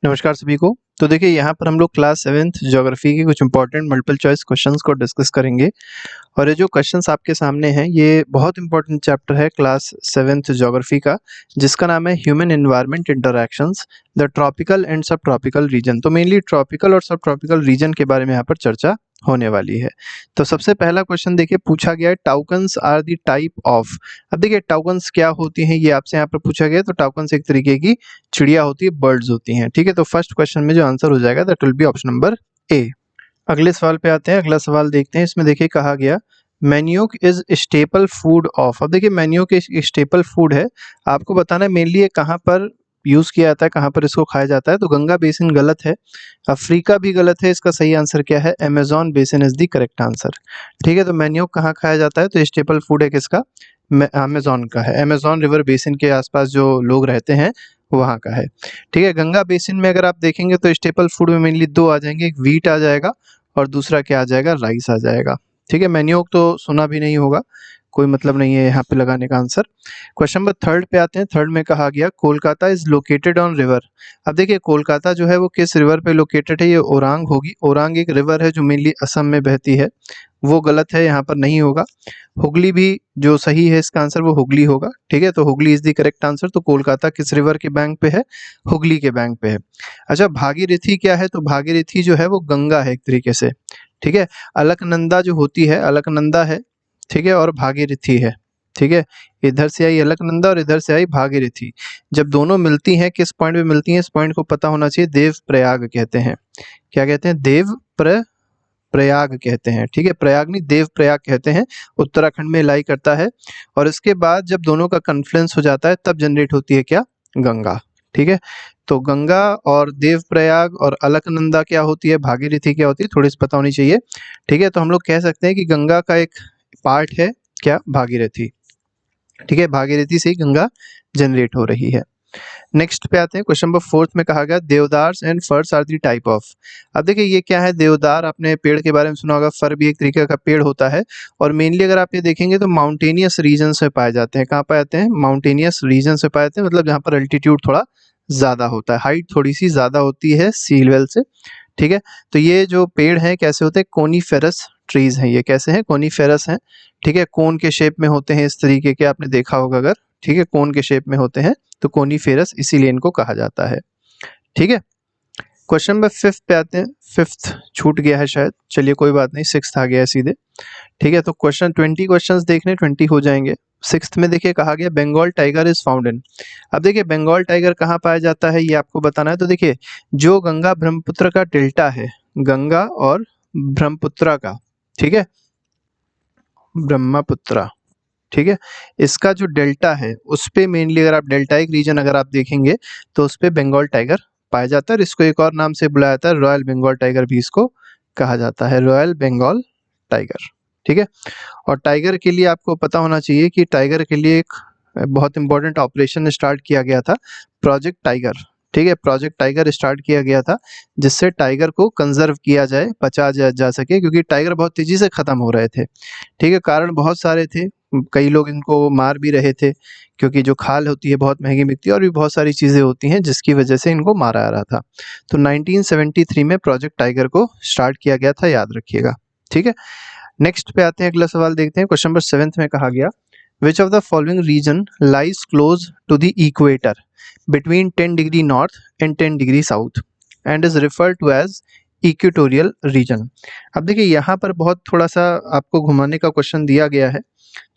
नमस्कार सभी को। तो देखिए यहाँ पर हम लोग क्लास 7th ज्योग्राफी के कुछ इंपॉर्टेंट मल्टीपल चॉइस क्वेश्चंस को डिस्कस करेंगे। और ये जो क्वेश्चंस आपके सामने हैं ये बहुत इंपॉर्टेंट चैप्टर है क्लास 7th ज्योग्राफी का, जिसका नाम है human environment interactions the tropical and सब ट्रॉपिकल रीजन। तो मेनली ट्रॉपिकल और सब ट्रॉपिकल रीजन के बारे में यहाँ पर चर्चा होने वाली है। तो सबसे पहला क्वेश्चन देखिए पूछा गया है, toucans are the type of. अब देखिए टाउकन्स क्या होती हैं ये आपसे यहाँ पर पूछा गया है। तो टाउकन्स एक तरीके की चिड़िया होती है, बर्ड्स होती हैं। ठीक है, तो फर्स्ट क्वेश्चन में जो आंसर हो जाएगा that will be option number ए। अगले सवाल पे आते हैं। अगला सवाल देखते हैं। इसमें देखिए कहा गया मैन्योक इज स्टेपल फूड ऑफ। अब देखिए मैन्योक एक स्टेपल फूड है। आपको बताना है मेनली ये कहाँ पर यूज किया जाता है, कहाँ पर इसको खाया जाता है। तो गंगा बेसिन गलत है, अफ्रीका भी गलत है। इसका सही आंसर क्या है? Amazon basin is the correct answer. ठीक है, तो मैन्योक कहाँ खाया जाता है? तो स्टेपल फूड है किसका? अमेजोन का है। अमेजोन रिवर बेसिन के आसपास जो लोग रहते हैं वहाँ का है। ठीक है, गंगा बेसिन में अगर आप देखेंगे तो स्टेपल फूड में मेनली दो आ जाएंगे, एक व्हीट आ जाएगा और दूसरा क्या आ जाएगा? राइस आ जाएगा। ठीक है, मैन्योक तो सुना भी नहीं होगा, कोई मतलब नहीं है यहाँ पे लगाने का आंसर। क्वेश्चन नंबर थर्ड पे आते हैं। थर्ड में कहा गया Kolkata is located on river. अब देखिए कोलकाता जो है वो किस रिवर पे लोकेटेड है? ये ओरांग होगी। ओरांग एक रिवर है जो मेनली असम में बहती है, वो गलत है, यहाँ पर नहीं होगा। हुगली भी जो सही है इसका आंसर वो हुगली होगा। ठीक है, तो Hooghly is the correct answer. तो कोलकाता किस रिवर के बैंक पे है? हुगली के बैंक पे है। अच्छा, भागीरथी क्या है? तो भागीरथी जो है वो गंगा है एक तरीके से। ठीक है, अलकनंदा जो होती है, अलकनंदा है। ठीक है, और भागीरथी है। ठीक है, इधर से आई अलकनंदा और इधर से आई भागीरथी। जब दोनों मिलती हैं किस पॉइंट पे मिलती हैं? इस पॉइंट को पता होना चाहिए, देव प्रयाग कहते हैं। क्या कहते हैं? देव प्रयाग कहते हैं। ठीक है, प्रयाग नहीं देव प्रयाग कहते हैं। उत्तराखंड में लाई करता है। और इसके बाद जब दोनों का कन्फ्लुएंस हो जाता है तब जनरेट होती है क्या? गंगा। ठीक है, तो गंगा और देव प्रयाग और अलकनंदा क्या होती है? भागीरथी क्या होती है? थोड़ी सी पता होनी चाहिए। ठीक है, तो हम लोग कह सकते हैं कि गंगा का एक पार्ट है क्या? भागीरथी। ठीक है, भागीरथी से ही गंगा जनरेट हो रही है। नेक्स्ट पे आते हैं। क्वेश्चन नंबर फोर्थ में कहा गया देवदार्स एंड फर्स आर दी टाइप ऑफ। अब देखिए ये क्या है? देवदार, आपने पेड़ के बारे में सुना होगा, फर भी एक तरीके का पेड़ होता है। और मेनली अगर आप ये देखेंगे तो माउंटेनियस रीजन से पाए जाते हैं। कहाँ पाए जाते हैं? माउंटेनियस रीजन से पाए जाते हैं, मतलब जहाँ पर अल्टीट्यूड थोड़ा ज्यादा होता है, हाइट थोड़ी सी ज्यादा होती है सी लेवल से। ठीक है, तो ये जो पेड़ हैं कैसे होते हैं? कोनीफेरस ट्रीज हैं। ये कैसे हैं? कोनीफेरस हैं। ठीक है, कोन के शेप में होते हैं इस तरीके के, आपने देखा होगा अगर। ठीक है, कोन के शेप में होते हैं तो कोनीफेरस इसीलिए इनको कहा जाता है। ठीक है, क्वेश्चन नंबर फिफ्थ पे आते हैं। फिफ्थ छूट गया है शायद, चलिए कोई बात नहीं, सिक्स्थ आ गया है सीधे। ठीक है, तो क्वेश्चन 20 क्वेश्चंस देखने 20 हो जाएंगे। सिक्स्थ में देखिए कहा गया Bengal tiger is found in. अब देखिए बंगाल टाइगर कहाँ पाया जाता है ये आपको बताना है। तो देखिए जो गंगा ब्रह्मपुत्र का डेल्टा है, गंगा और ब्रह्मपुत्र का, ठीक है, ब्रह्मपुत्र, ठीक है, इसका जो डेल्टा है उस पे मेनली अगर आप डेल्टाइक रीजन अगर आप देखेंगे तो उस पे बंगाल टाइगर पाया जाता है। और इसको एक और नाम से बुलाया जाता है, रॉयल बंगाल टाइगर भी इसको कहा जाता है, रॉयल बंगाल टाइगर। ठीक है, और टाइगर के लिए आपको पता होना चाहिए कि टाइगर के लिए एक बहुत इंपॉर्टेंट ऑपरेशन स्टार्ट किया गया था, प्रोजेक्ट टाइगर। ठीक है, प्रोजेक्ट टाइगर स्टार्ट किया गया था जिससे टाइगर को कंजर्व किया जाए, बचा जा सके, क्योंकि टाइगर बहुत तेजी से खत्म हो रहे थे। ठीक है, कारण बहुत सारे थे, कई लोग इनको मार भी रहे थे क्योंकि जो खाल होती है बहुत महंगी बिकती है, और भी बहुत सारी चीज़ें होती हैं जिसकी वजह से इनको मारा जा रहा था। तो 1973 में प्रोजेक्ट टाइगर को स्टार्ट किया गया था, याद रखिएगा। ठीक है, नेक्स्ट पे आते हैं, अगला सवाल देखते हैं। क्वेश्चन नंबर 7 में कहा गया which of the following region lies close to the equator between 10 degree north and 10 degree south and is referred to as equatorial region. अब देखिए यहाँ पर बहुत थोड़ा सा आपको घुमाने का क्वेश्चन दिया गया है,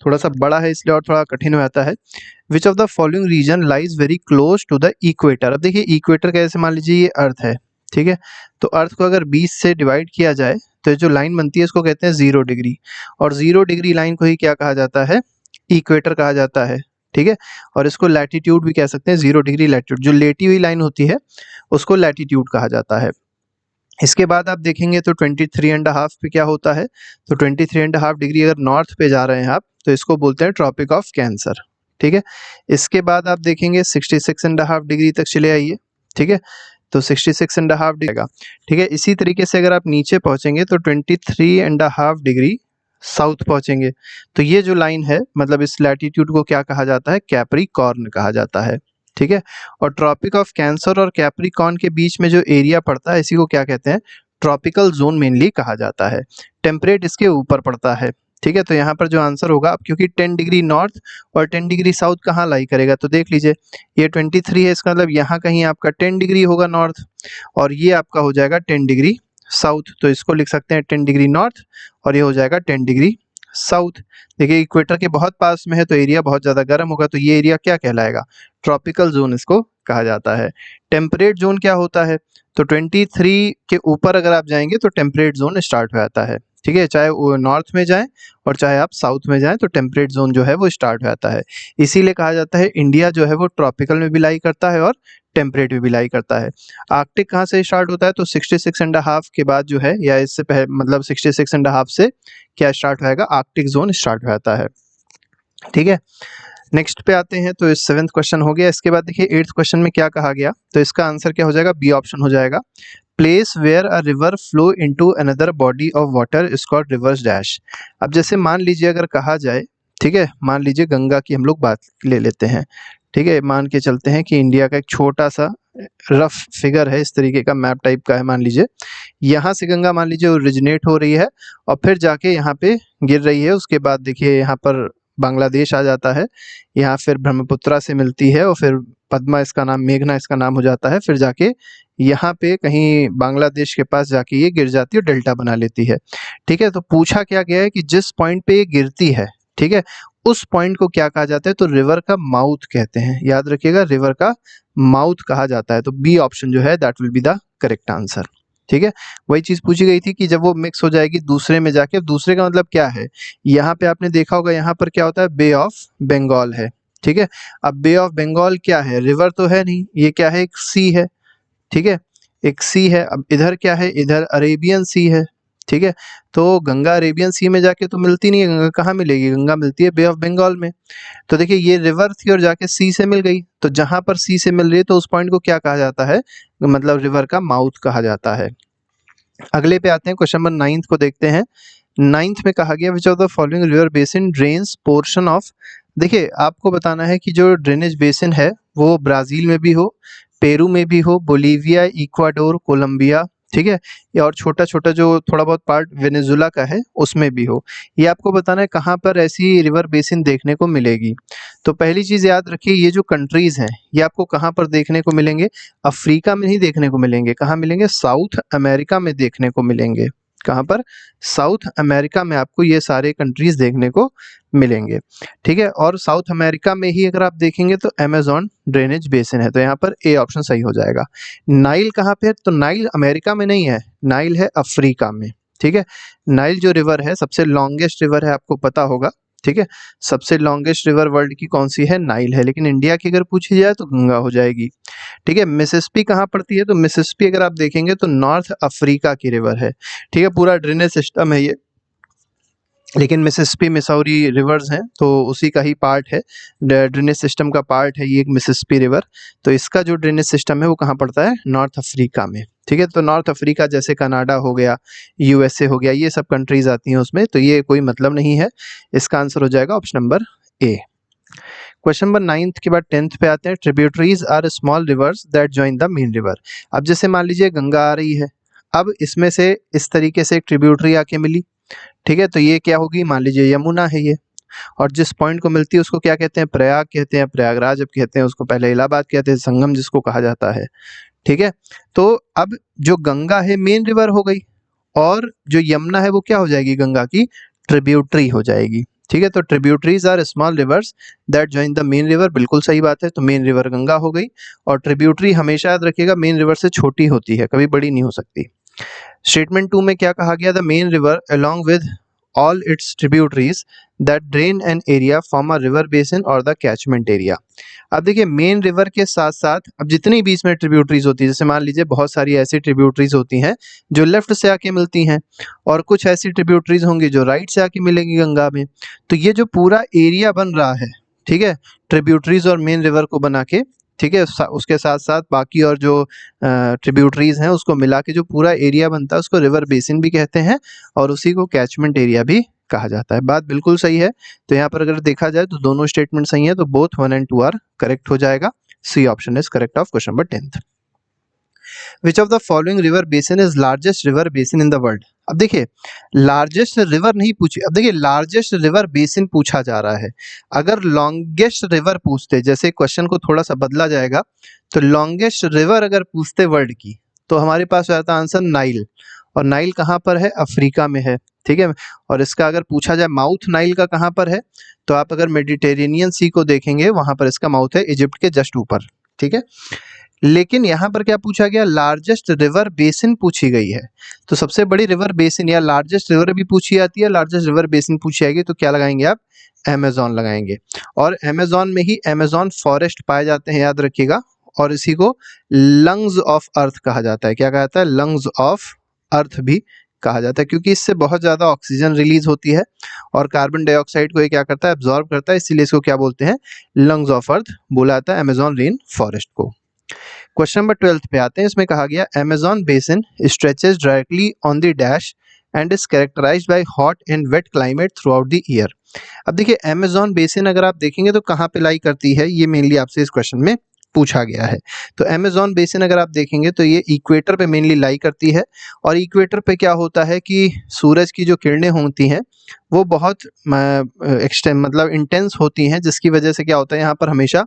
थोड़ा सा बड़ा है इसलिए और थोड़ा कठिन हो जाता है। Which of the following region lies very close to the equator. अब देखिए इक्वेटर कैसे, मान लीजिए ये अर्थ है। ठीक है, तो अर्थ को अगर 20 से डिवाइड किया जाए तो जो लाइन बनती है इसको कहते हैं 0 डिग्री, और 0 डिग्री लाइन को ही क्या कहा जाता है? इक्वेटर कहा जाता है। ठीक है, और इसको लैटिट्यूड भी कह सकते हैं, 0 डिग्री लैटिट्यूड, जो लेटी हुई लाइन होती है उसको लैटिट्यूड कहा जाता है। इसके बाद आप देखेंगे तो 23.5 पे क्या होता है? तो 23.5 डिग्री अगर नॉर्थ पे जा रहे हैं आप तो इसको बोलते हैं ट्रॉपिक ऑफ कैंसर। ठीक है, इसके बाद आप देखेंगे 66.5 डिग्री तक चले आइए। ठीक है, तो 66.5 डिग्री। ठीक है, इसी तरीके से अगर आप नीचे पहुंचेंगे तो 23.5 डिग्री साउथ पहुंचेंगे। तो ये जो लाइन है, मतलब इस लैटिट्यूड को क्या कहा जाता है? कैप्रिकॉर्न कहा जाता है। ठीक है। और ट्रॉपिक ऑफ कैंसर और कैप्रिकॉर्न के बीच में जो एरिया पड़ता है इसी को क्या कहते हैं, ट्रॉपिकल जोन मेनली कहा जाता है। टेम्परेट इसके ऊपर पड़ता है, ठीक है। तो यहाँ पर जो आंसर होगा, अब क्योंकि 10 डिग्री नॉर्थ और 10 डिग्री साउथ कहाँ लाई करेगा, तो देख लीजिए ये 23 है, इसका मतलब यहाँ कहीं आपका 10 डिग्री होगा नॉर्थ, और ये आपका हो जाएगा 10 डिग्री साउथ। तो इसको लिख सकते हैं 10 डिग्री नॉर्थ और ये हो जाएगा 10 डिग्री साउथ। देखिए इक्वेटर के बहुत पास में है तो एरिया बहुत ज़्यादा गर्म होगा, तो ये एरिया क्या कहलाएगा, ट्रॉपिकल जोन इसको कहा जाता है। टेम्परेट जोन क्या होता है, तो 23 के ऊपर अगर आप जाएंगे तो टेम्परेट जोन स्टार्ट हो जाता है, ठीक है। चाहे वो नॉर्थ में जाएं और चाहे आप साउथ में जाएं तो टेम्परेट जोन जो है वो स्टार्ट हो जाता है। इसीलिए कहा जाता है इंडिया जो है वो ट्रॉपिकल में भी लाई करता है और टेम्परेट में भी लाई करता है। आर्कटिक कहाँ से स्टार्ट होता है, तो 66.5 के बाद जो है, या इससे पहले मतलब 66.5 से क्या स्टार्ट होएगा, आर्कटिक जोन स्टार्ट हो जाता है, ठीक है। नेक्स्ट पे आते हैं, तो इस 7th क्वेश्चन हो गया। इसके बाद देखिए 8th क्वेश्चन में क्या कहा गया, तो इसका आंसर क्या हो जाएगा, बी ऑप्शन हो जाएगा। Place where a river flow into another body of water is called rivers dash. अब जैसे मान लीजिए अगर कहा जाए, ठीक है, मान लीजिए गंगा की हम लोग बात ले लेते हैं, ठीक है। मान के चलते हैं कि इंडिया का एक छोटा सा रफ फिगर है, इस तरीके का मैप टाइप का है, मान लीजिए यहाँ से गंगा मान लीजिए ओरिजिनेट हो रही है और फिर जाके यहाँ पे गिर रही है। उसके बाद देखिए यहाँ पर बांग्लादेश आ जाता है, यहाँ फिर ब्रह्मपुत्रा से मिलती है और फिर पद्मा इसका नाम, मेघना इसका नाम हो जाता है, फिर जाके यहाँ पे कहीं बांग्लादेश के पास जाके ये गिर जाती है, डेल्टा बना लेती है, ठीक है। तो पूछा क्या गया है कि जिस पॉइंट पे ये गिरती है, ठीक है, उस पॉइंट को क्या कहा जाता है, तो रिवर का माउथ कहते हैं। याद रखिएगा रिवर का माउथ कहा जाता है। तो बी ऑप्शन जो है that will be the correct answer, ठीक है। वही चीज पूछी गई थी कि जब वो मिक्स हो जाएगी दूसरे में जाके, दूसरे का मतलब क्या है, यहाँ पे आपने देखा होगा यहाँ पर क्या होता है, बे ऑफ बंगाल है, ठीक है। अब बे ऑफ बंगाल क्या है, रिवर तो है नहीं, ये क्या है, एक सी है, ठीक है, एक सी है। अब इधर क्या है, इधर अरेबियन सी है, ठीक है। तो गंगा अरेबियन सी में जाके तो मिलती नहीं है, गंगा कहाँ मिलेगी, गंगा मिलती है बे ऑफ बंगाल में। तो देखिए ये रिवर थी और जाके सी से मिल गई, तो जहां पर सी से मिल रही है तो उस पॉइंट को क्या कहा जाता है, मतलब रिवर का माउथ कहा जाता है। अगले पे आते हैं, क्वेश्चन नंबर 9th को देखते हैं। 9th में कहा गया which of the following river basin drains portion of. देखिए आपको बताना है कि जो ड्रेनेज बेसिन है वो ब्राजील में भी हो, पेरू में भी हो, बोलीविया, इक्वाडोर, कोलंबिया, ठीक है, या और छोटा छोटा जो थोड़ा बहुत पार्ट वेनेजुला का है उसमें भी हो। ये आपको बताना है कहाँ पर ऐसी रिवर बेसिन देखने को मिलेगी। तो पहली चीज याद रखिए, ये जो कंट्रीज हैं ये आपको कहाँ पर देखने को मिलेंगे, अफ्रीका में नहीं देखने को मिलेंगे, कहाँ मिलेंगे, साउथ अमेरिका में देखने को मिलेंगे। कहाँ पर, साउथ अमेरिका में आपको ये सारे कंट्रीज देखने को मिलेंगे, ठीक है। और साउथ अमेरिका में ही अगर आप देखेंगे तो अमेजोन ड्रेनेज बेसिन है, तो यहाँ पर ए ऑप्शन सही हो जाएगा। नाइल कहाँ पे है, तो नाइल अमेरिका में नहीं है, नाइल है अफ्रीका में, ठीक है। नाइल जो रिवर है सबसे लॉन्गेस्ट रिवर है, आपको पता होगा, ठीक है। सबसे लॉन्गेस्ट रिवर वर्ल्ड की कौन सी है, नाइल है, लेकिन इंडिया की अगर पूछी जाए तो गंगा हो जाएगी, ठीक है। मिसिसिपी कहाँ पड़ती है, तो मिसिसिपी अगर आप देखेंगे तो नॉर्थ अफ्रीका की रिवर है, ठीक है। पूरा ड्रेनेज सिस्टम है ये, लेकिन मिसिसिपी मिसौरी रिवर्स हैं तो उसी का ही पार्ट है, ड्रेनेज सिस्टम का पार्ट है ये एक मिसिसिपी रिवर। तो इसका जो ड्रेनेज सिस्टम है वो कहाँ पड़ता है, नॉर्थ अफ्रीका में, ठीक है। तो नॉर्थ अफ्रीका जैसे कनाडा हो गया, यूएसए हो गया, ये सब कंट्रीज आती हैं उसमें, तो ये कोई मतलब नहीं है। इसका आंसर हो जाएगा option number A. Question number 9th के बाद 10th पे आते हैं। Tributaries are small rivers that join the main river. अब जैसे मान लीजिए गंगा आ रही है, अब इसमें से इस तरीके से एक ट्रिब्यूटरी आके मिली, ठीक है। तो ये क्या होगी, मान लीजिए यमुना है ये, और जिस पॉइंट को मिलती है उसको क्या कहते हैं, प्रयाग कहते हैं, प्रयागराज अब कहते हैं उसको, पहले इलाहाबाद कहते हैं, संगम जिसको कहा जाता है, ठीक है। तो अब जो गंगा है मेन रिवर हो गई, और जो यमुना है वो क्या हो जाएगी, गंगा की ट्रिब्यूटरी हो जाएगी, ठीक है। तो tributaries are small rivers that join the main river, बिल्कुल सही बात है। तो मेन रिवर गंगा हो गई, और ट्रिब्यूटरी हमेशा याद रखिएगा मेन रिवर से छोटी होती है, कभी बड़ी नहीं हो सकती। स्टेटमेंट 2 में क्या कहा गया, the main river along with all its tributaries that drain an area from a river basin or the catchment area। अब देखिए मेन रिवर के साथ साथ अब जितनी बीच में ट्रिब्यूटरीज होती है, जैसे मान लीजिए बहुत सारी ऐसी ट्रिब्यूटरीज होती हैं जो लेफ्ट से आके मिलती हैं, और कुछ ऐसी ट्रिब्यूटरीज होंगी जो राइट से आके मिलेंगी गंगा में। तो ये जो पूरा एरिया बन रहा है, ठीक है, ट्रिब्यूटरीज और मेन रिवर को बना के, ठीक है, उसके साथ साथ बाकी और जो ट्रिब्यूटरीज हैं उसको मिला के जो पूरा एरिया बनता है उसको रिवर बेसिन भी कहते हैं, और उसी को कैचमेंट एरिया भी कहा जाता है। बात बिल्कुल सही है। तो यहाँ पर अगर देखा जाए तो दोनों स्टेटमेंट सही है, तो बोथ 1 and 2 आर करेक्ट हो जाएगा। C option is correct of question number 10th। Which of the following river basin is largest river basin in the world. अब देखिए लार्जेस्ट रिवर नहीं पूछी, अब देखिए लार्जेस्ट रिवर बेसिन पूछा जा रहा है। अगर लॉन्गेस्ट रिवर पूछते, जैसे क्वेश्चन को थोड़ा सा बदला जाएगा, तो लॉन्गेस्ट रिवर अगर पूछते वर्ल्ड की तो हमारे पास आता आंसर नाइल, और नाइल कहाँ पर है, अफ्रीका में है, ठीक है। और इसका अगर पूछा जाए माउथ नाइल का कहाँ पर है, तो आप अगर मेडिटेरेनियन सी को देखेंगे वहां पर इसका माउथ है इजिप्ट के जस्ट ऊपर, ठीक है। लेकिन यहाँ पर क्या पूछा गया, लार्जेस्ट रिवर बेसिन पूछी गई है। तो सबसे बड़ी रिवर बेसिन या लार्जेस्ट रिवर भी पूछी जाती है, लार्जेस्ट रिवर बेसिन पूछी जाएगी तो क्या लगाएंगे आप, अमेजोन लगाएंगे। और अमेजोन में ही अमेजोन फॉरेस्ट पाए जाते हैं, याद रखिएगा। और इसी को लंग्स ऑफ अर्थ कहा जाता है। क्या कहा जाता है, लंग्स ऑफ अर्थ भी कहा जाता है, क्योंकि इससे बहुत ज़्यादा ऑक्सीजन रिलीज होती है और कार्बन डाइऑक्साइड को ये क्या करता है, एब्जॉर्ब करता है, इसीलिए इसको क्या बोलते हैं, लंग्स ऑफ अर्थ बोला जाता है अमेजोन रेन फॉरेस्ट को। क्वेश्चन नंबर 12 पे आते हैं। इसमें कहा गया Amazon basin stretches directly on the dash and is characterized by hot and wet climate throughout the year. अब देखिए अमेजोन बेसिन अगर आप देखेंगे तो कहाँ पे लाई करती है, ये मेनली आपसे इस क्वेश्चन में पूछा गया है। तो अमेजोन बेसिन अगर आप देखेंगे तो ये इक्वेटर पे मेनली लाई करती है। और इक्वेटर पे क्या होता है कि सूरज की जो किरणें होती हैं वो बहुत मतलब इंटेंस होती हैं, जिसकी वजह से क्या होता है यहाँ पर हमेशा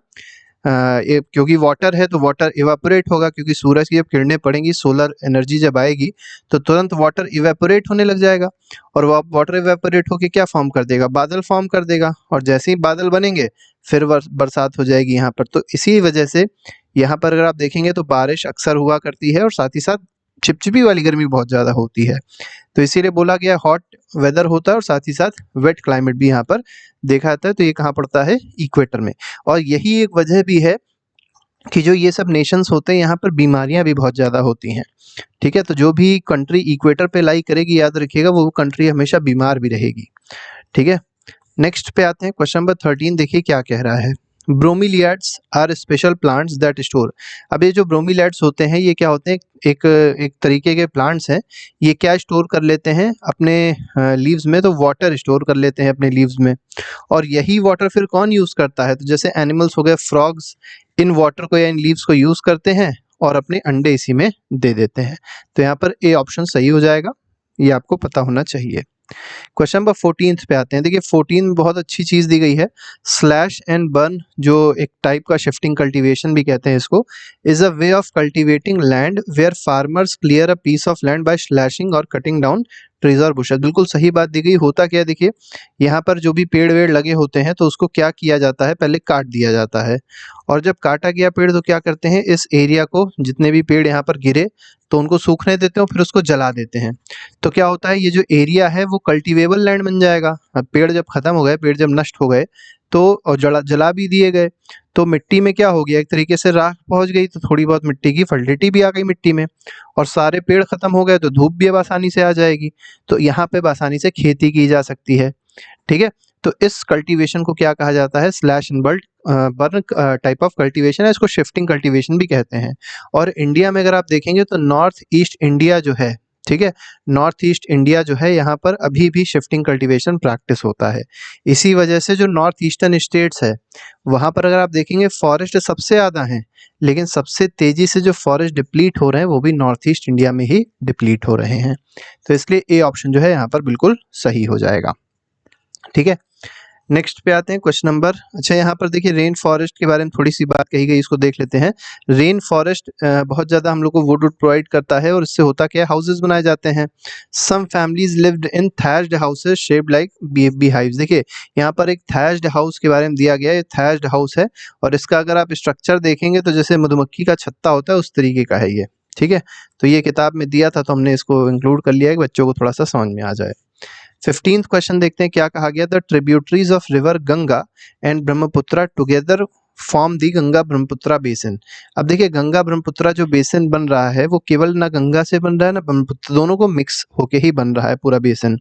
क्योंकि वाटर है तो वाटर इवेपोरेट होगा, क्योंकि सूरज की जब किरणें पड़ेंगी, सोलर एनर्जी जब आएगी तो तुरंत वाटर इवेपोरेट होने लग जाएगा। और वो वाटर इवेपोरेट होके क्या फॉर्म कर देगा, बादल फॉर्म कर देगा। और जैसे ही बादल बनेंगे फिर बरसात हो जाएगी यहाँ पर। तो इसी वजह से यहाँ पर अगर आप देखेंगे तो बारिश अक्सर हुआ करती है और साथ ही साथ चिपचिपी वाली गर्मी बहुत ज़्यादा होती है। तो इसीलिए बोला गया हॉट वेदर होता है और साथ ही साथ वेट क्लाइमेट भी यहाँ पर देखा जाता है। तो ये कहाँ पड़ता है, इक्वेटर में। और यही एक वजह भी है कि जो ये सब नेशंस होते हैं यहाँ पर बीमारियां भी बहुत ज़्यादा होती हैं, ठीक है। तो जो भी कंट्री इक्वेटर पे लाई करेगी, याद रखिएगा वो कंट्री हमेशा बीमार भी रहेगी, ठीक है। नेक्स्ट पे आते हैं, क्वेश्चन नंबर 13 देखिए क्या कह रहा है। Bromeliads are special plants that store. अब ये जो ब्रोमीलियाड्स होते हैं ये क्या होते हैं, एक तरीके के प्लांट्स हैं। ये क्या स्टोर कर लेते हैं अपने लीव्स में, तो वाटर स्टोर कर लेते हैं अपने लीव्स में। और यही वाटर फिर कौन यूज़ करता है, तो जैसे एनिमल्स हो गए, फ्रॉग्स इन वाटर को या इन लीव्स को यूज़ करते हैं और अपने अंडे इसी में दे देते हैं। तो यहाँ पर ए ऑप्शन सही हो जाएगा, ये आपको पता होना चाहिए। क्वेश्चन नंबर 14 पे आते हैं। देखिए 14 में बहुत अच्छी चीज़ दी गई है, स्लैश एंड बर्न, जो एक टाइप का शिफ्टिंग कल्टीवेशन भी कहते हैं इसको, is a way of cultivating land where farmers clear a piece of land by slashing और कटिंग डाउन ट्रीज और बुशेस। बिल्कुल सही बात दी गई। होता क्या है, देखिए यहाँ पर जो भी पेड़ वेड़ लगे होते हैं तो उसको क्या किया जाता है, पहले काट दिया जाता है। और जब काटा गया पेड़ तो क्या करते हैं, इस एरिया को, जितने भी पेड़ यहाँ पर गिरे तो उनको सूखने देते हैं, फिर उसको जला देते हैं। तो क्या होता है, ये जो एरिया है वो कल्टीवेबल लैंड बन जाएगा। अब पेड़ जब खत्म हो गए, पेड़ जब नष्ट हो गए तो और जला भी दिए गए, तो मिट्टी में क्या हो गया, एक तरीके से राख पहुंच गई, तो थोड़ी बहुत मिट्टी की फर्टिलिटी भी आ गई मिट्टी में। और सारे पेड़ खत्म हो गए तो धूप भी अब आसानी से आ जाएगी, तो यहाँ पे आसानी से खेती की जा सकती है, ठीक है। तो इस कल्टीवेशन को क्या कहा जाता है, slash and burn type of cultivation है, इसको शिफ्टिंग कल्टीवेशन भी कहते हैं। और इंडिया में अगर आप देखेंगे तो नॉर्थ ईस्ट इंडिया जो है, ठीक है, नॉर्थ ईस्ट इंडिया जो है यहाँ पर अभी भी शिफ्टिंग कल्टीवेशन प्रैक्टिस होता है। इसी वजह से जो नॉर्थ ईस्टर्न स्टेट्स है वहाँ पर अगर आप देखेंगे फॉरेस्ट सबसे ज़्यादा हैं, लेकिन सबसे तेज़ी से जो फॉरेस्ट डिप्लीट हो रहे हैं वो भी नॉर्थ ईस्ट इंडिया में ही डिप्लीट हो रहे हैं। तो इसलिए ए ऑप्शन जो है यहाँ पर बिल्कुल सही हो जाएगा, ठीक है। नेक्स्ट पे आते हैं क्वेश्चन नंबर, अच्छा यहाँ पर देखिए रेन फॉरेस्ट के बारे में थोड़ी सी बात कही गई, इसको देख लेते हैं। रेन फॉरेस्ट बहुत ज़्यादा हम लोग को वुड प्रोवाइड करता है और इससे होता क्या है, हाउसेज बनाए जाते हैं। Some families lived in thatched houses shaped like beehives. देखिए यहाँ पर एक थैच्ड हाउस के बारे में दिया गया है, थैच्ड हाउस है और इसका अगर आप स्ट्रक्चर देखेंगे तो जैसे मधुमक्खी का छत्ता होता है उस तरीके का है ये, ठीक है। तो ये किताब में दिया था तो हमने इसको इंक्लूड कर लिया है कि बच्चों को थोड़ा सा समझ में आ जाए। 15th क्वेश्चन देखते हैं क्या कहा गया, the tributaries of river Ganga and Brahmaputra together form the Ganga Brahmaputra basin. अब देखिए गंगा ब्रह्मपुत्रा जो बेसिन बन रहा है वो केवल ना गंगा से बन रहा है ना ब्रह्मपुत्र, दोनों को मिक्स होके ही बन रहा है पूरा बेसिन,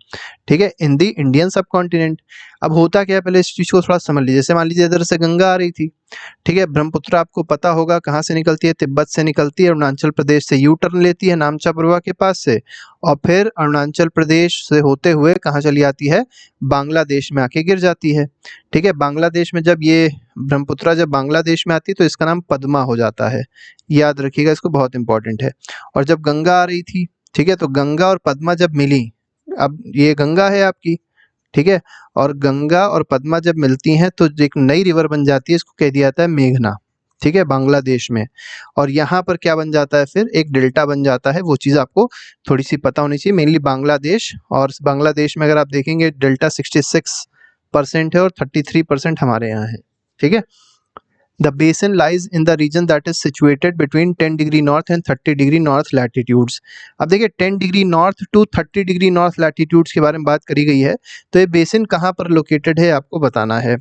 ठीक है, इन दी इंडियन सब कॉन्टिनेंट। अब होता क्या है, पहले इस चीज को थोड़ा समझ लीजिए। जैसे मान लीजिए इधर से गंगा आ रही थी ठीक है। ब्रह्मपुत्र आपको पता होगा कहाँ से निकलती है, तिब्बत से निकलती है, अरुणाचल प्रदेश से यू टर्न लेती है नामचा बरुआ के पास से, और फिर अरुणाचल प्रदेश से होते हुए कहाँ चली आती है, बांग्लादेश में आके गिर जाती है। ठीक है, बांग्लादेश में जब ये ब्रह्मपुत्रा जब बांग्लादेश में आती है तो इसका नाम पद्मा हो जाता है, याद रखिएगा इसको, बहुत इंपॉर्टेंट है। और जब गंगा आ रही थी, ठीक है, तो गंगा और पद्मा जब मिली, अब ये गंगा है आपकी, ठीक है, और गंगा और पद्मा जब मिलती हैं तो एक नई रिवर बन जाती है, इसको कह दिया जाता है मेघना, ठीक है, बांग्लादेश में। और यहाँ पर क्या बन जाता है, फिर एक डेल्टा बन जाता है, वो चीज़ आपको थोड़ी सी पता होनी चाहिए। मेनली बांग्लादेश, और बांग्लादेश में अगर आप देखेंगे डेल्टा 66% है और 33% हमारे यहाँ है। ठीक है, The basin lies in the region that is situated between 10 degree north and 30 degree north latitudes। अब देखिए 10 degree north to 30 degree north latitudes के बारे में बात करी गई है, तो ये बेसिन कहाँ पर लोकेटेड है आपको बताना है।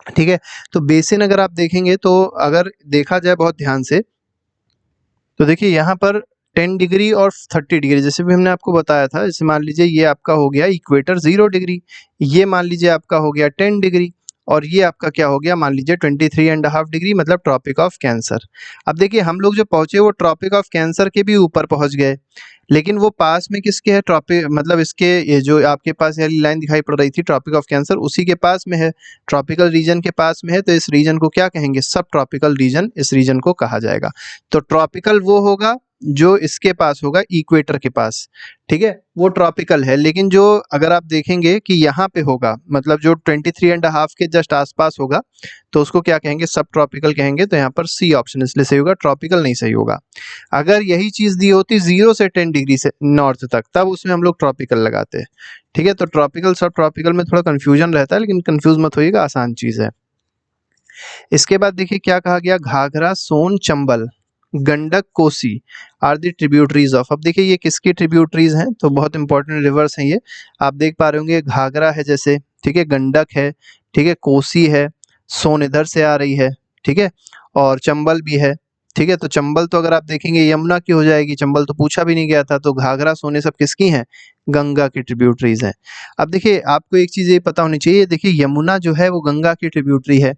ठीक है, तो बेसिन अगर आप देखेंगे तो अगर देखा जाए बहुत ध्यान से, तो देखिए यहाँ पर 10 डिग्री और 30 डिग्री, जैसे भी हमने आपको बताया था, जैसे मान लीजिए ये आपका हो गया इक्वेटर 0 डिग्री, ये मान लीजिए आपका हो गया 10 डिग्री, और ये आपका क्या हो गया, मान लीजिए 23.5 डिग्री, मतलब ट्रॉपिक ऑफ कैंसर। अब देखिए हम लोग जो पहुंचे वो ट्रॉपिक ऑफ कैंसर के भी ऊपर पहुंच गए, लेकिन वो पास में किसके है, ट्रॉपिक मतलब इसके, ये जो आपके पास वाली लाइन दिखाई पड़ रही थी ट्रॉपिक ऑफ कैंसर, उसी के पास में है, ट्रॉपिकल रीजन के पास में है, तो इस रीजन को क्या कहेंगे, सब ट्रॉपिकल रीजन इस रीजन को कहा जाएगा। तो ट्रॉपिकल वो होगा जो इसके पास होगा, इक्वेटर के पास, ठीक है, वो ट्रॉपिकल है। लेकिन जो अगर आप देखेंगे कि यहाँ पे होगा, मतलब जो 23.5 के जस्ट आसपास होगा, तो उसको क्या कहेंगे, सब ट्रॉपिकल कहेंगे। तो यहाँ पर सी ऑप्शन इसलिए सही होगा, ट्रॉपिकल नहीं सही होगा। अगर यही चीज़ दी होती 0 से 10 डिग्री से नॉर्थ तक, तब उसमें हम लोग ट्रॉपिकल लगाते हैं। ठीक है, तो ट्रॉपिकल सब ट्रॉपिकल में थोड़ा कन्फ्यूजन रहता है, लेकिन कन्फ्यूज मत होइएगा, आसान चीज़ है। इसके बाद देखिए क्या कहा गया, Ghaghara, Son, Chambal, Gandak, Kosi are the tributaries of. अब देखिए ये किसकी ट्रिब्यूटरीज हैं, तो बहुत इंपॉर्टेंट रिवर्स हैं ये, आप देख पा रहे होंगे, घाघरा है जैसे, ठीक है, गंडक है, ठीक है, कोसी है, सोन इधर से आ रही है, ठीक है, और चंबल भी है। ठीक है, तो चंबल तो अगर आप देखेंगे यमुना की हो जाएगी, चंबल तो पूछा भी नहीं गया था, तो घाघरा, सोने सब किसकी हैं, गंगा की ट्रिब्यूटरीज हैं। अब देखिए आपको एक चीज़ ये पता होनी चाहिए, देखिए यमुना जो है वो गंगा की ट्रिब्यूटरी है,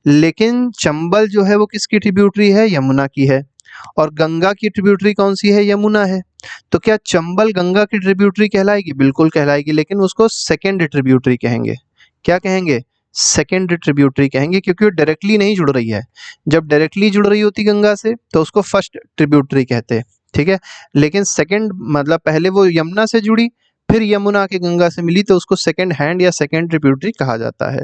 लेकिन चंबल जो है वो किसकी ट्रिब्यूटरी है, यमुना की है, और गंगा की ट्रिब्यूटरी कौन सी है, यमुना है। तो क्या चंबल गंगा की ट्रिब्यूटरी कहलाएगी, बिल्कुल कहलाएगी, लेकिन उसको सेकेंड ट्रिब्यूटरी कहेंगे। क्या कहेंगे, सेकेंड ट्रिब्यूटरी कहेंगे, क्योंकि वो डायरेक्टली नहीं जुड़ रही है। जब डायरेक्टली जुड़ रही होती गंगा से तो उसको फर्स्ट ट्रिब्यूटरी कहते हैं, ठीक है, लेकिन सेकेंड मतलब पहले वो यमुना से जुड़ी, फिर यमुना के गंगा से मिली, तो उसको सेकेंड हैंड या सेकेंड ट्रिब्यूटरी कहा जाता है।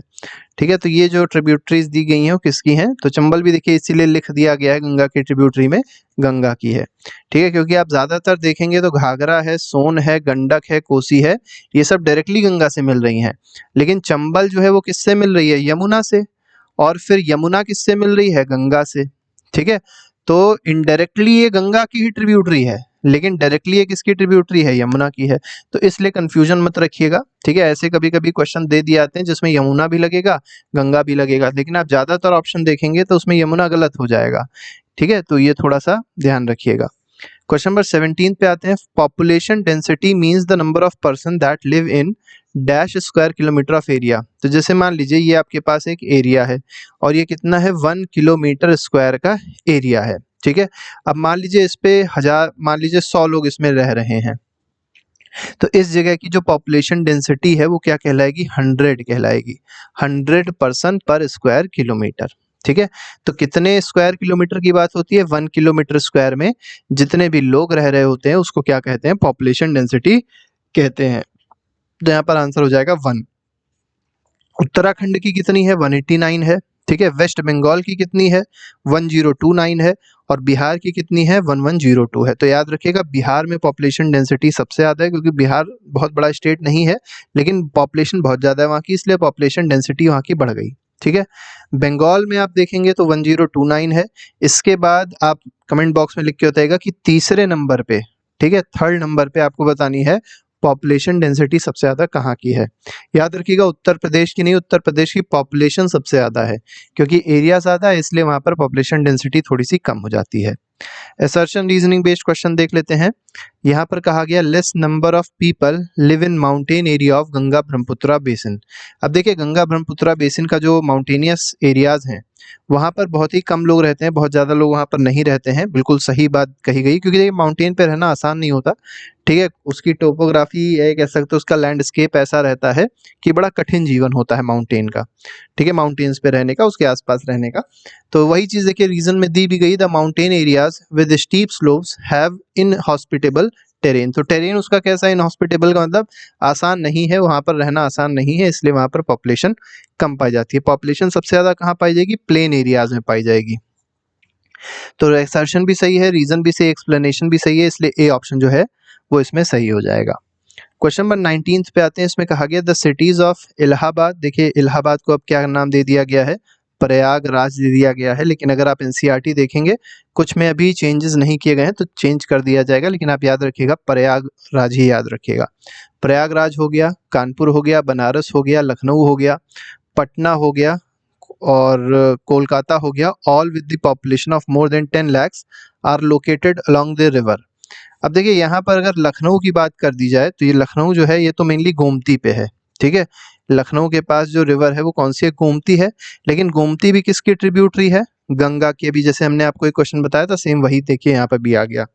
ठीक है, तो ये जो ट्रिब्यूटरीज दी गई हैं वो किसकी हैं, तो चंबल भी देखिए इसीलिए लिख दिया गया है गंगा की ट्रिब्यूटरी में, गंगा की है। ठीक है, क्योंकि आप ज्यादातर देखेंगे तो घाघरा है, सोन है, गंडक है, कोसी है, ये सब डायरेक्टली गंगा से मिल रही हैं, लेकिन चंबल जो है वो किससे मिल रही है, यमुना से, और फिर यमुना किससे मिल रही है, गंगा से। ठीक है, तो इनडायरेक्टली ये गंगा की ही ट्रिब्यूटरी है, लेकिन डायरेक्टली ये किसकी ट्रिब्यूटरी है, यमुना की है। तो इसलिए कंफ्यूजन मत रखिएगा। ठीक है, ऐसे कभी कभी क्वेश्चन दे दिए जाते हैं जिसमें यमुना भी लगेगा, गंगा भी लगेगा, लेकिन आप ज्यादातर ऑप्शन देखेंगे तो उसमें यमुना गलत हो जाएगा। ठीक है, तो ये थोड़ा सा ध्यान रखिएगा। क्वेश्चन नंबर 17 पे आते हैं, population density means the number of person that live in dash square kilometre of area. तो जैसे मान लीजिए ये आपके पास एक एरिया है, और ये कितना है, 1 किलोमीटर स्क्वायर का एरिया है। ठीक है, अब मान लीजिए इस पे 1000, मान लीजिए 100 लोग इसमें रह रहे हैं, तो इस जगह की जो पॉपुलेशन डेंसिटी है वो क्या कहलाएगी, 100 कहलाएगी, 100 पर्सन पर स्क्वायर किलोमीटर। ठीक है, तो कितने स्क्वायर किलोमीटर की बात होती है, 1 किलोमीटर स्क्वायर में जितने भी लोग रह रहे होते हैं उसको क्या कहते हैं, पॉपुलेशन डेंसिटी कहते हैं। तो यहाँ पर आंसर हो जाएगा 1। उत्तराखंड की कितनी है, 189 है। ठीक है, वेस्ट बंगाल की कितनी है, 1029 है, और बिहार की कितनी है, 1102 है। तो याद रखिएगा बिहार में पॉपुलेशन डेंसिटी सबसे ज़्यादा है, क्योंकि बिहार बहुत बड़ा स्टेट नहीं है, लेकिन पॉपुलेशन बहुत ज़्यादा है वहाँ की, इसलिए पॉपुलेशन डेंसिटी वहाँ की बढ़ गई। ठीक है, बंगाल में आप देखेंगे तो 1029 है। इसके बाद आप कमेंट बॉक्स में लिख के बताइएगा कि तीसरे नंबर पे, ठीक है, थर्ड नंबर पे आपको बतानी है पॉपुलेशन डेंसिटी सबसे ज़्यादा कहाँ की है। याद रखिएगा उत्तर प्रदेश की नहीं, उत्तर प्रदेश की पॉपुलेशन सबसे ज़्यादा है, क्योंकि एरिया ज़्यादा है इसलिए वहाँ पर पॉपुलेशन डेंसिटी थोड़ी सी कम हो जाती है। असर्शन रीजनिंग बेस्ड क्वेश्चन देख लेते हैं। यहाँ पर कहा गया less number of people live in mountain area of Ganga Brahmaputra basin. अब देखिए गंगा ब्रह्मपुत्रा बेसिन का जो माउंटेनियस एरियाज हैं वहाँ पर बहुत ही कम लोग रहते हैं, बहुत ज़्यादा लोग वहाँ पर नहीं रहते हैं। बिल्कुल सही बात कही गई, क्योंकि देखिए माउंटेन पे रहना आसान नहीं होता, ठीक है। उसकी टोपोग्राफी ये कह सकते हो, उसका लैंडस्केप ऐसा रहता है कि बड़ा कठिन जीवन होता है माउंटेन का, ठीक है, माउंटेन्स पे रहने का, उसके आसपास रहने का। तो वही चीज़ देखिए रीजन में दी भी गई, the mountain areas with steep slopes have inhospitable terrain. तो टेरेन उसका कैसा इनहॉस्पिटेबल का मतलब आसान नहीं है, वहाँ पर रहना आसान नहीं है, इसलिए वहाँ पर पॉपुलेशन कम पाई जाती है। पॉपुलेशन सबसे ज़्यादा कहाँ पाई जाएगी? प्लेन एरियाज में पाई जाएगी। तो एक्सर्शन भी सही है, रीजन भी सही, एक्सप्लेनेशन भी सही है, इसलिए ए ऑप्शन जो है वो इसमें सही हो जाएगा। क्वेश्चन नंबर 19 पे आते हैं। इसमें कहा गया द सिटीज ऑफ इलाहाबाद। देखिए इलाहाबाद को अब क्या नाम दे दिया गया है? प्रयागराज दे दिया गया है। लेकिन अगर आप एनसीईआरटी देखेंगे, कुछ में अभी चेंजेस नहीं किए गए हैं, तो चेंज कर दिया जाएगा, लेकिन आप याद रखिएगा प्रयागराज ही याद रखिएगा। प्रयागराज हो गया, कानपुर हो गया, बनारस हो गया, लखनऊ हो गया, पटना हो गया और कोलकाता हो गया। All with the population of more than 10 lakhs are located along the river. अब देखिए यहाँ पर अगर लखनऊ की बात कर दी जाए, तो ये लखनऊ जो है ये तो मेनली गोमती पे है, ठीक है। लखनऊ के पास जो रिवर है वो कौन सी है? गोमती है। लेकिन गोमती भी किसकी ट्रिब्यूटरी है? गंगा की। अभी जैसे हमने आपको एक क्वेश्चन बताया था, सेम वही देखिए यहाँ पर भी आ गया।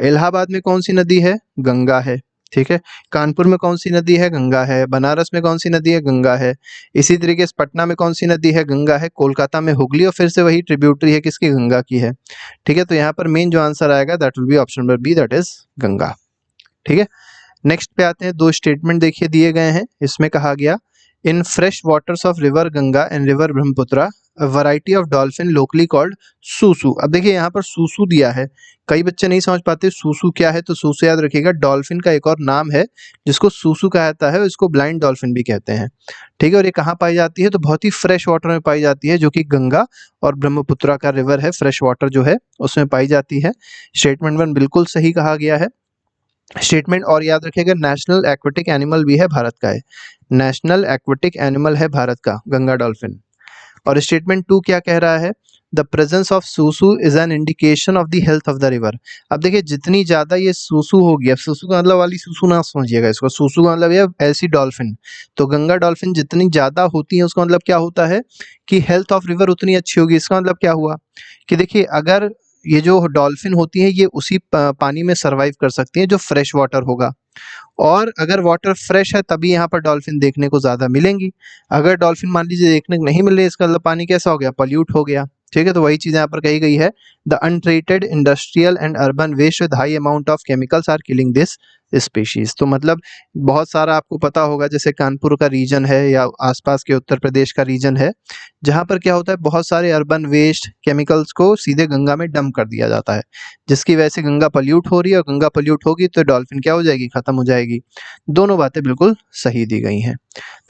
इलाहाबाद में कौन सी नदी है? गंगा है, ठीक है। कानपुर में कौन सी नदी है? गंगा है। बनारस में कौन सी नदी है? गंगा है। इसी तरीके से पटना में कौन सी नदी है? गंगा है। कोलकाता में हुगली, और फिर से वही ट्रिब्यूटरी है किसकी? गंगा की है, ठीक है। तो यहाँ पर मेन जो आंसर आएगा that will be option number B, that is Ganga, ठीक है। नेक्स्ट पे आते हैं। दो स्टेटमेंट देखिए दिए गए हैं। इसमें कहा गया in fresh waters of river Ganga and river Brahmaputra variety of dolphin locally called susu. अब देखिए यहाँ पर सूसू दिया है, कई बच्चे नहीं समझ पाते सूसू क्या है। तो सूसू याद रखिएगा, डॉल्फिन का एक और नाम है जिसको सूसू कहा जाता है, इसको ब्लाइंड डॉल्फिन भी कहते हैं, ठीक है। और ये कहाँ पाई जाती है? तो बहुत ही फ्रेश वाटर में पाई जाती है, जो कि गंगा और ब्रह्मपुत्रा का रिवर है, फ्रेश वाटर जो है उसमें पाई जाती है। स्टेटमेंट 1 बिल्कुल सही कहा गया है। स्टेटमेंट और याद रखिएगा, नेशनल एक्वेटिक एनिमल भी है भारत का है, नेशनल एक्वेटिक एनिमल है भारत का गंगा डॉल्फिन। और स्टेटमेंट 2 क्या कह रहा है? The presence of susu is an indication of the health of the river. अब देखिए जितनी ज्यादा ये सूसू होगी, अब सूसू का मतलब वाली सूसू ना समझिएगा इसको, सूसू का मतलब ये ऐसी डॉल्फिन, तो गंगा डॉल्फन जितनी ज्यादा होती है उसका मतलब क्या होता है कि हेल्थ ऑफ रिवर उतनी अच्छी होगी। इसका मतलब क्या हुआ कि देखिए अगर ये जो डॉल्फिन होती है ये उसी पानी में सरवाइव कर सकती है जो फ्रेश वाटर होगा, और अगर वाटर फ्रेश है तभी यहाँ पर डॉल्फिन देखने को ज्यादा मिलेंगी। अगर डॉल्फिन मान लीजिए देखने को नहीं मिल रही, इसका मतलब पानी कैसा हो गया? पॉल्यूट हो गया, ठीक है। तो वही चीज यहाँ पर कही गई है, the untreated industrial and urban waste with high amount of chemicals are killing this species. तो मतलब बहुत सारा आपको पता होगा, जैसे कानपुर का रीजन है या आसपास के उत्तर प्रदेश का रीजन है, जहाँ पर क्या होता है बहुत सारे अर्बन वेस्ट केमिकल्स को सीधे गंगा में डंप कर दिया जाता है, जिसकी वजह से गंगा पॉल्यूट हो रही है, और गंगा पॉल्यूट होगी तो डॉल्फिन क्या हो जाएगी? खत्म हो जाएगी। दोनों बातें बिल्कुल सही दी गई हैं।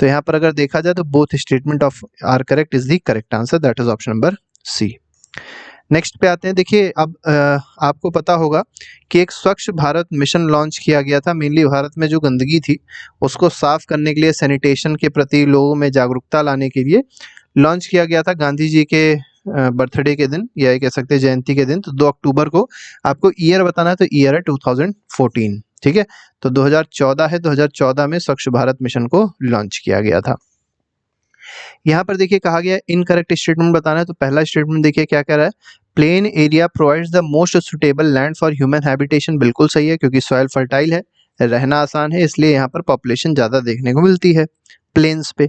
तो यहाँ पर अगर देखा जाए तो both statement of are correct is the correct answer, that is option number C. Next पे आते हैं। देखिए अब आपको पता होगा कि एक स्वच्छ भारत मिशन लॉन्च किया गया था, मेनली भारत में जो गंदगी थी उसको साफ करने के लिए, सैनिटेशन के प्रति लोगों में जागरूकता लाने के लिए लॉन्च किया गया था गांधी जी के बर्थडे के दिन, या कह सकते हैं जयंती के दिन। तो 2 अक्टूबर को आपको ईयर बताना है, तो ईयर है 2014, ठीक है। तो 2014 है, 2014 में स्वच्छ भारत मिशन को लॉन्च किया गया था। यहाँ पर देखिए कहा गया इनकरेक्ट स्टेटमेंट बताना है, तो पहला स्टेटमेंट देखिए क्या कह रहा है, plain area provides the most suitable land for human habitation. बिल्कुल सही है, क्योंकि सॉइल फर्टाइल है, रहना आसान है, इसलिए यहाँ पर पॉपुलेशन ज्यादा देखने को मिलती है प्लेन्स पे।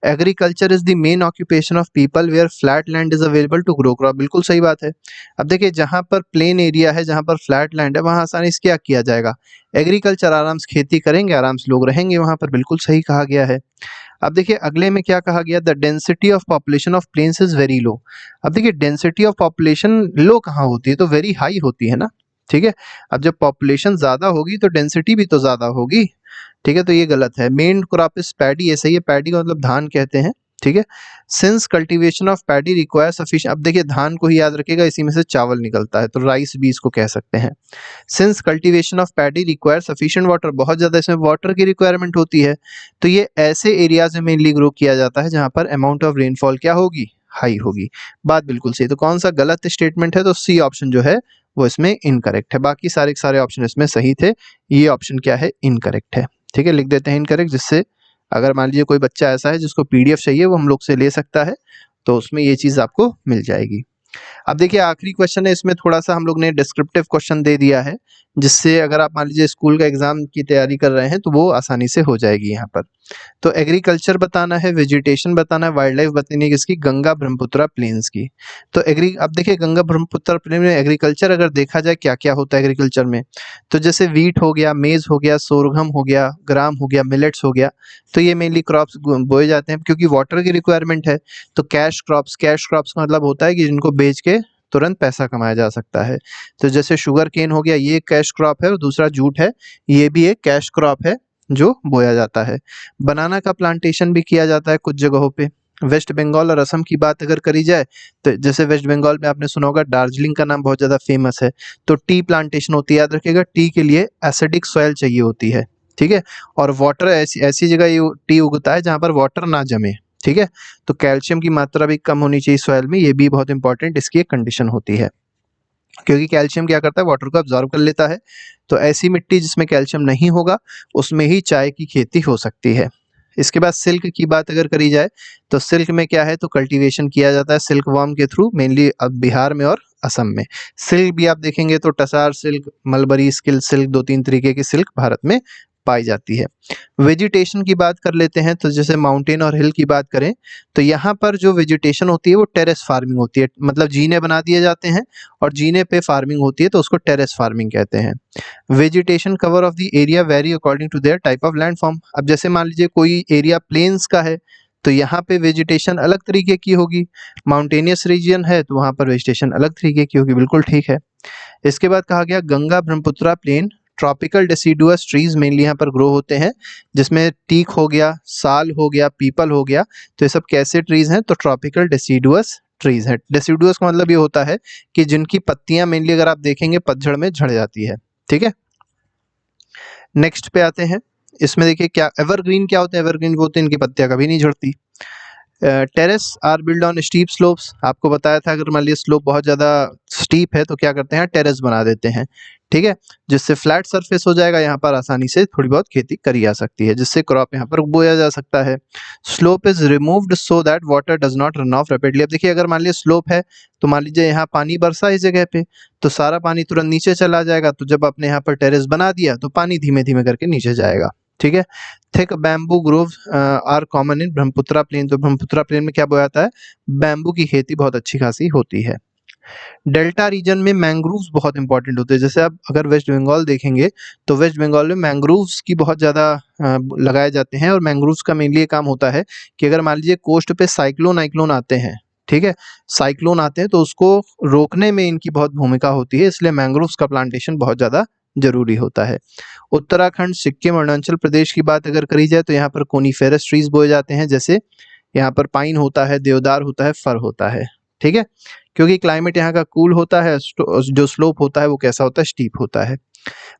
Agriculture is the main occupation of people where flat land is available to grow crop. बिल्कुल सही बात है। अब देखिए जहाँ पर प्लेन एरिया है, जहाँ पर फ्लैट लैंड है, वहाँ आसानी से क्या किया जाएगा? एग्रीकल्चर, आराम से खेती करेंगे, आराम से लोग रहेंगे वहाँ पर। बिल्कुल सही कहा गया है। अब देखिए अगले में क्या कहा गया, the density of population of plains is very low. अब देखिए डेंसिटी ऑफ पॉपुलेशन लो कहाँ होती है? तो वेरी हाई होती है ना, ठीक है। अब जब पॉपुलेशन ज्यादा होगी तो डेंसिटी भी तो ज्यादा होगी, ठीक है। तो ये गलत है। मेन क्रॉप इज पैडी, ऐसा ही है, पैडी का मतलब धान कहते हैं, ठीक है। Since cultivation of paddy require sufficient, अब देखिए धान को ही याद रखिएगा, इसी में से चावल निकलता है, तो राइस भी इसको कह सकते हैं। Since cultivation of paddy require sufficient water, बहुत ज्यादा इसमें वाटर की रिक्वायरमेंट होती है, तो ये ऐसे एरियाज में मेनली ग्रो किया जाता है जहां पर अमाउंट ऑफ रेनफॉल क्या होगी? हाई होगी। बात बिल्कुल सही। तो कौन सा गलत स्टेटमेंट है? तो सी ऑप्शन जो है वो इसमें इनकरेक्ट है। बाकी सारे ऑप्शन इसमें सही थे, ये ऑप्शन क्या है? इनकरेक्ट है, ठीक है। लिख देते हैं इनकरेक्ट, जिससे अगर मान लीजिए कोई बच्चा ऐसा है जिसको पीडीएफ चाहिए वो हम लोग से ले सकता है, तो उसमें ये चीज़ आपको मिल जाएगी। अब देखिए आखिरी क्वेश्चन है, इसमें थोड़ा सा हम लोग ने डिस्क्रिप्टिव क्वेश्चन दे दिया है, जिससे अगर आप मान लीजिए स्कूल का एग्जाम की तैयारी कर रहे हैं तो वो आसानी से हो जाएगी यहाँ पर। तो एग्रीकल्चर बताना है, वेजिटेशन बताना है, वाइल्ड लाइफ बतानी है किसकी, गंगा ब्रह्मपुत्रा प्लेन्स की। तो अब देखिए गंगा ब्रह्मपुत्रा प्लेन में एग्रीकल्चर अगर देखा जाए क्या क्या होता है एग्रीकल्चर में, तो जैसे वीट हो गया, मेज हो गया, सोरगम हो गया, ग्राम हो गया, मिलेट्स हो गया, तो ये मेनली क्रॉप्स बोए जाते हैं क्योंकि वाटर की रिक्वायरमेंट है। तो कैश क्रॉप्स का मतलब होता है कि जिनको बेच के तुरंत पैसा कमाया जा सकता है। तो जैसे शुगर केन हो गया, ये कैश क्रॉप है, और दूसरा जूट है, ये भी एक कैश क्रॉप है जो बोया जाता है। बनाना का प्लांटेशन भी किया जाता है कुछ जगहों पे। वेस्ट बंगाल और असम की बात अगर करी जाए, तो जैसे वेस्ट बंगाल में आपने सुना होगा दार्जिलिंग का नाम बहुत ज़्यादा फेमस है, तो टी प्लांटेशन होती है। याद रखिएगा, टी के लिए एसिडिक सॉइल चाहिए होती है, ठीक है। और वाटर ऐसी जगह ये टी उगता है जहाँ पर वाटर ना जमे, ठीक है। तो कैल्शियम की मात्रा भी कम होनी चाहिए सॉइल में, ये भी बहुत इंपॉर्टेंट इसकी एक कंडीशन होती है, क्योंकि कैल्शियम क्या करता है, वाटर को अब्जॉर्ब कर लेता है। तो ऐसी मिट्टी जिसमें कैल्शियम नहीं होगा उसमें ही चाय की खेती हो सकती है। इसके बाद सिल्क की बात अगर करी जाए, तो सिल्क में क्या है, तो कल्टीवेशन किया जाता है सिल्क वर्म के थ्रू, मेनली अब बिहार में और असम में। सिल्क भी आप देखेंगे तो टसार सिल्क, मलबरी स्किल सिल्क, 2-3 तरीके की सिल्क भारत में पाई जाती है। वेजिटेशन की बात कर लेते हैं, तो जैसे माउंटेन और हिल की बात करें, तो यहाँ पर जो वेजिटेशन होती है वो टेरेस फार्मिंग होती है, मतलब जीने बना दिए जाते हैं और जीने पे फार्मिंग होती है, तो उसको टेरेस फार्मिंग कहते हैं। Vegetation cover of the area vary according to their type of landform. अब जैसे मान लीजिए कोई एरिया प्लेन्स का है तो यहाँ पे वेजिटेशन अलग तरीके की होगी, माउंटेनियस रीजन है तो वहाँ पर वेजिटेशन अलग तरीके की होगी, बिल्कुल ठीक है। इसके बाद कहा गया Ganga Brahmaputra plain tropical deciduous trees mainly यहाँ पर ग्रो होते हैं, जिसमें टीक हो गया, साल हो गया, पीपल हो गया, तो ये सब कैसे ट्रीज हैं, तो ट्रॉपिकल डेसिडुअस ट्रीज है। डेसिडुअस का मतलब ये होता है कि जिनकी पत्तियां मेनली अगर आप देखेंगे पतझड़ में झड़ जाती है, ठीक है। नेक्स्ट पे आते हैं, इसमें देखिए क्या एवरग्रीन क्या होते हैं, एवरग्रीन वो होते हैं इनकी पत्तियां कभी नहीं झड़ती। Terrace are build on steep slopes, आपको बताया था अगर मान लीजिए स्लोप बहुत ज़्यादा स्टीप है तो क्या करते हैं, टेरेस बना देते हैं, ठीक है, जिससे फ्लैट सरफेस हो जाएगा, यहाँ पर आसानी से थोड़ी बहुत खेती करी जा सकती है, जिससे क्रॉप यहाँ पर बोया जा सकता है। Slope is removed so that water does not run of rapidly. अब देखिए अगर मान लीजिए स्लोप है तो मान लीजिए यहाँ पानी बरसा इस जगह पे, तो सारा पानी तुरंत नीचे चला जाएगा, तो जब आपने यहाँ पर टेरेस बना दिया तो पानी धीमे धीमे करके नीचे जाएगा, ठीक है। Thick bamboo grove are common in Brahmaputra plain, तो ब्रह्मपुत्रा प्लेन में क्या बोया जाता है, बैम्बू की खेती बहुत अच्छी खासी होती है। डेल्टा रीजन में मैंग्रोव्स बहुत इंपॉर्टेंट होते हैं, जैसे आप अगर वेस्ट बंगाल देखेंगे तो वेस्ट बंगाल में मैंग्रोव्स की बहुत ज़्यादा लगाए जाते हैं, और मैंग्रोव्स का मेनली ये काम होता है कि अगर मान लीजिए कोस्ट पे साइक्लोन आते हैं, ठीक है, साइक्लोन आते हैं तो उसको रोकने में इनकी बहुत भूमिका होती है, इसलिए मैंग्रोव्स का प्लांटेशन बहुत ज़्यादा जरूरी होता है। उत्तराखंड, सिक्किम, अरुणाचल प्रदेश की बात अगर करी जाए तो यहाँ पर कोनीफेरस ट्रीज बोए जाते हैं, जैसे यहाँ पर पाइन होता है, देवदार होता है, फर होता है, ठीक है, क्योंकि क्लाइमेट यहाँ का कूल होता है, जो स्लोप होता है वो कैसा होता है, स्टीप होता है।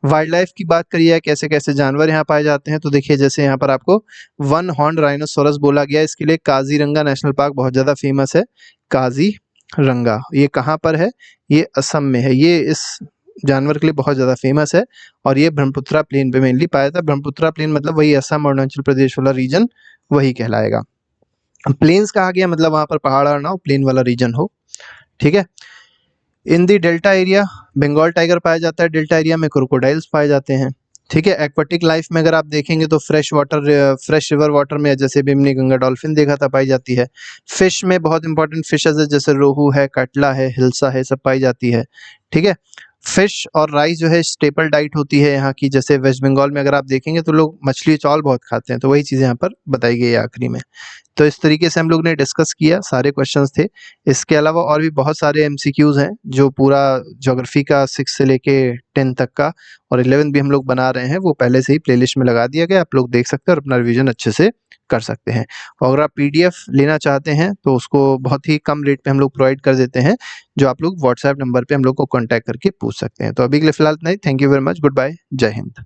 वाइल्ड लाइफ की बात करिए कैसे कैसे जानवर यहाँ पाए जाते हैं, तो देखिए जैसे यहाँ पर आपको वन हॉर्न राइनोसोरस बोला गया, इसके लिए काजीरंगा नेशनल पार्क बहुत ज़्यादा फेमस है। काजीरंगा ये कहाँ पर है, ये असम में है, ये इस जानवर के लिए बहुत ज़्यादा फेमस है, और ये ब्रह्मपुत्रा प्लेन पे मेनली पाया था। ब्रह्मपुत्रा प्लेन मतलब वही असम अरुणाचल प्रदेश वाला रीजन वही कहलाएगा। प्लेन्स कहा गया मतलब वहाँ पर पहाड़ ना हो, प्लेन वाला रीजन हो, ठीक है। इन दी डेल्टा एरिया बंगाल टाइगर पाया जाता है, डेल्टा एरिया में क्रोकोडाइल्स पाए जाते हैं, ठीक है। एक्वाटिक लाइफ में अगर आप देखेंगे तो फ्रेश रिवर वाटर में जैसे बिमनी गंगा डॉल्फिन देखा था पाई जाती है। फिश में बहुत इंपॉर्टेंट फिशेज है, जैसे रोहू है, कटला है, हिल्सा है, सब पाई जाती है, ठीक है। फिश और राइस जो है स्टेपल डाइट होती है यहाँ की, जैसे वेस्ट बंगाल में अगर आप देखेंगे तो लोग मछली चावल बहुत खाते हैं, तो वही चीज़ें यहाँ पर बताई गई है आखिरी में। तो इस तरीके से हम लोग ने डिस्कस किया, सारे क्वेश्चंस थे। इसके अलावा और भी बहुत सारे एमसीक्यूज हैं जो पूरा ज्योग्राफी का 6 से लेके 10 तक का और 11 भी हम लोग बना रहे हैं, वो पहले से ही प्लेलिस्ट में लगा दिया गया, आप लोग देख सकते हैं और अपना रिवीजन अच्छे से कर सकते हैं। और अगर आप पीडीएफ लेना चाहते हैं तो उसको बहुत ही कम रेट पे हम लोग प्रोवाइड कर देते हैं, जो आप लोग व्हाट्सएप नंबर पे हम लोग को कॉन्टैक्ट करके पूछ सकते हैं। तो अभी के लिए फिलहाल नहीं, thank you very much, goodbye, जय हिंद।